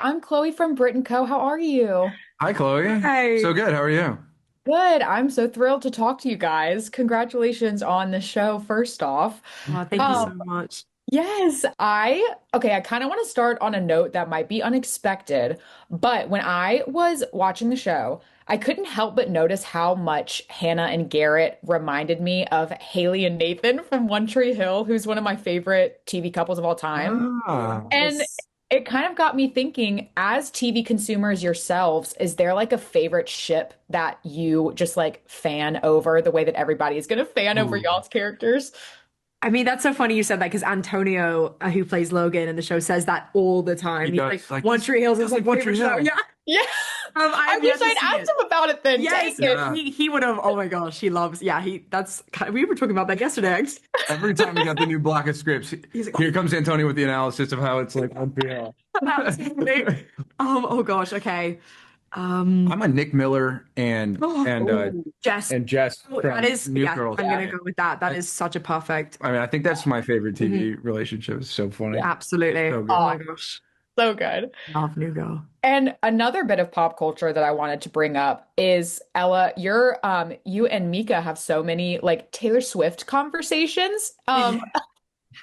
I'm Chloe from Brit+Co. How are you? Hi, Chloe. So Hi. good. How are you? Good. I'm so thrilled to talk to you guys. Congratulations on the show, first off. Oh, thank you Um, so much. yes, I kind of want to start on a note that might be unexpected, but when I was watching the show, I couldn't help but notice how much Hannah and Garrett reminded me of Haley and Nathan from One Tree Hill, who's one of my favorite TV couples of all time. And Yes. it kind of got me thinking, as TV consumers yourselves, is there like a favorite ship that you just like fan over the way that everybody is going to fan over Ooh. y'all's characters? I mean, that's so funny you said that because Antonio, who plays Logan in the show, says that all the He time. He's like, does like One Tree Hills is feels like like One favorite Tree show. Hill. Yeah. Yeah. I I have wish yet to I'd see asked it. him about it then. Dang Yes, it. Yeah. he would have. Oh my gosh, he loves. Yeah, we were talking about that yesterday. Every time we got the new block of scripts, He's like, here comes Antonio with the analysis of how it's like unreal. that's funny. Oh gosh, okay. Um, I'm a Nick Miller and and uh Oh, Jess. and Jess Oh, that from is, New yeah, Girl. I'm yeah. gonna go with that. That I, is such a perfect. I mean, I think that's my favorite Mhm. TV relationship. It's so funny. Absolutely. So Oh good. my Oh, gosh. so good. Love New Girl. And another bit of pop culture that I wanted to bring up is Ella, you and Mika have so many like Taylor Swift conversations.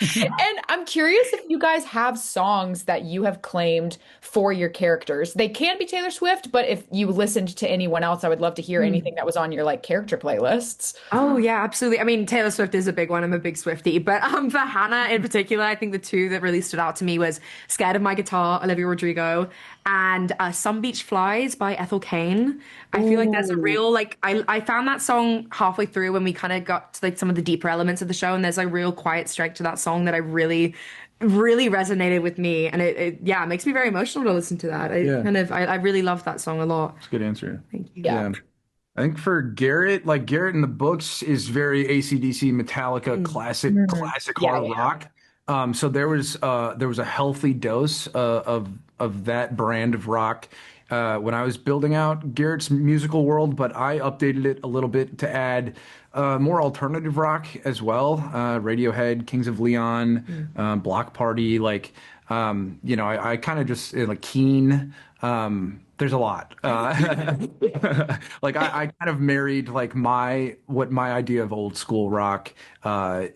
And I'm curious if you guys have songs that you have claimed for your characters. They can be Taylor Swift, but if you listened to anyone else, I would love to hear anything that was on your like character playlists. Oh yeah, absolutely. I mean, Taylor Swift is a big one. I'm a big Swiftie, but for Hannah in particular, I think the two that really stood out to me was "Scared of My Guitar," Olivia Rodrigo, and "Some Beach Flies" by Ethel Cain. I feel like there's a Ooh. real like I found that song halfway through when we kind of got to like some of the deeper elements of the show, and there's a real quiet strike to that song that I really resonated with me, and it yeah, it makes me very emotional to listen to that. Yeah, I really love that song a lot. it's a good answer. Thank you. Yeah. Yeah. I think for Garrett, like Garrett in the books is very AC/DC, Metallica, Mm. Mm. classic Yeah, hard yeah. rock. So there was a healthy dose of that brand of rock when I was building out Garrett's musical world, but I updated it a little bit to add more alternative rock as well. Radiohead, Kings of Leon, Mm. Block Party, I kind of just like Keen. There's a lot. Like I kind of married like what my idea of old school rock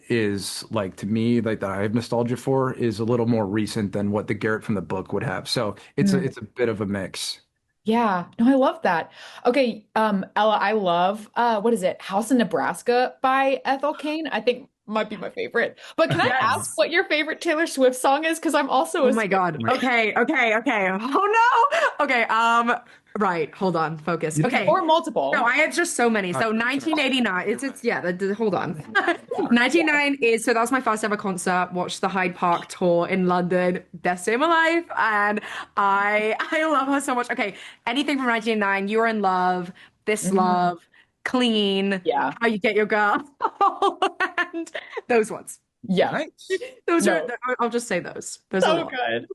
is like to me, like that I have nostalgia for is a little more recent than what the Garrett from the book would have. So Mm. it's a bit of a mix. Yeah. No, I love that. Okay, Ella, I love what is it? House in Nebraska by Ethel Cain. I think might be my favorite. But can I ask Yes. what your favorite Taylor Swift song is? Because I'm also Oh a my Swiftie. God. Okay. Oh no. Okay. Right. Hold on. Focus. You Okay. Or No, multiple. I have just so many. So sorry. 1989. It's yeah. Hold on. 99 is so that was my first ever concert. Watched the Hyde Park tour in London. Best day of my life, and I love her so much. Okay. Anything from 1989. You Are in Love. This Mhm. Love. Clean. Yeah. How You Get Your Girl. And those ones. Yeah. Nice. Those are. No. I'll just say those. There's a So lot. good.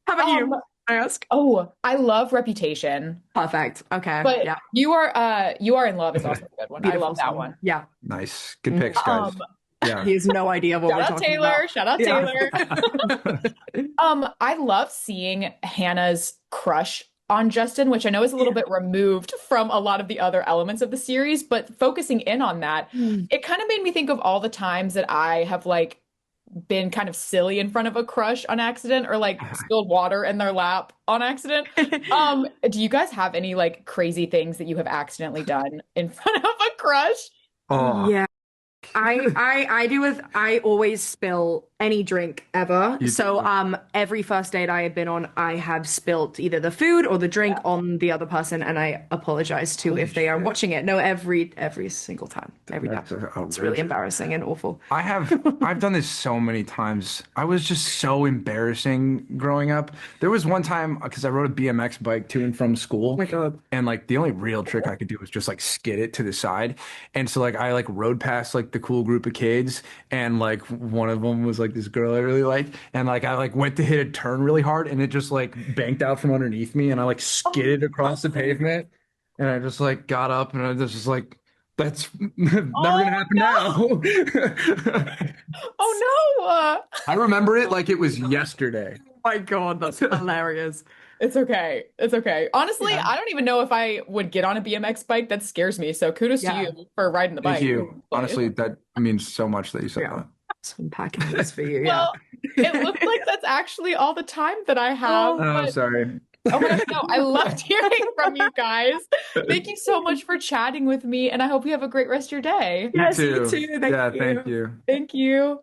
How about you? Um, I ask. oh, I love Reputation, Perfect. Okay. but Yeah. You Are in Love is also a good one. I Beautiful love that song. one. Yeah. Nice. Good Mhm. picks, guys. Um, Yeah. He has no idea what Shout we're out talking about. Taylor. Shout out Yeah. Taylor. I love seeing Hannah's crush on Justin, which I know is a little bit removed from a lot of the other elements of the series, but focusing in on that, Mm. it kind of made me think of all the times that I have like been kind of silly in front of a crush on accident or like spilled water in their lap on accident. Do you guys have any like crazy things that you have accidentally done in front of a crush? Oh, Yeah. I do with I always spill any drink ever. you So do. every first date I have been on, I have spilt either the food or the drink Yeah. on the other person, and I apologize too Holy if they are shit. watching it. No, every single time. Every time. That's It's really outrageous. embarrassing and awful. I've done this so many times. I was just so embarrassing growing up. There was one time because I rode a BMX bike to and from Oh school, my God. and like the only real trick I could do was just like skid it to the side. And so like I like rode past like the cool group of kids, and like one of them was like this girl I really liked, and like I like went to hit a turn really hard, and it just like banked out from underneath me, and I like Oh, skidded across the pavement, and I just like got up, and I was just like. That's never oh gonna happen no. now. Oh no. I remember it like it was yesterday. my God, that's hilarious. It's okay. It's okay. Honestly, Yeah. I don't even know if I would get on a BMX bike. That scares me. So kudos to Yeah. you for riding the Thank bike. you. Honestly, that means so much that you said Yeah. that. So unpacking this for you. Yeah. Well, it looks like that's actually all the time that I have. Oh, Oh, But sorry. oh my gosh, no, I loved hearing from you guys. Thank you so much for chatting with me, and I hope you have a great rest of your day. You yes, you too. too. Thank Yeah, thank you. you. Thank you.